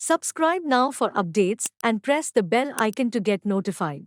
Subscribe now for updates and press the bell icon to get notified.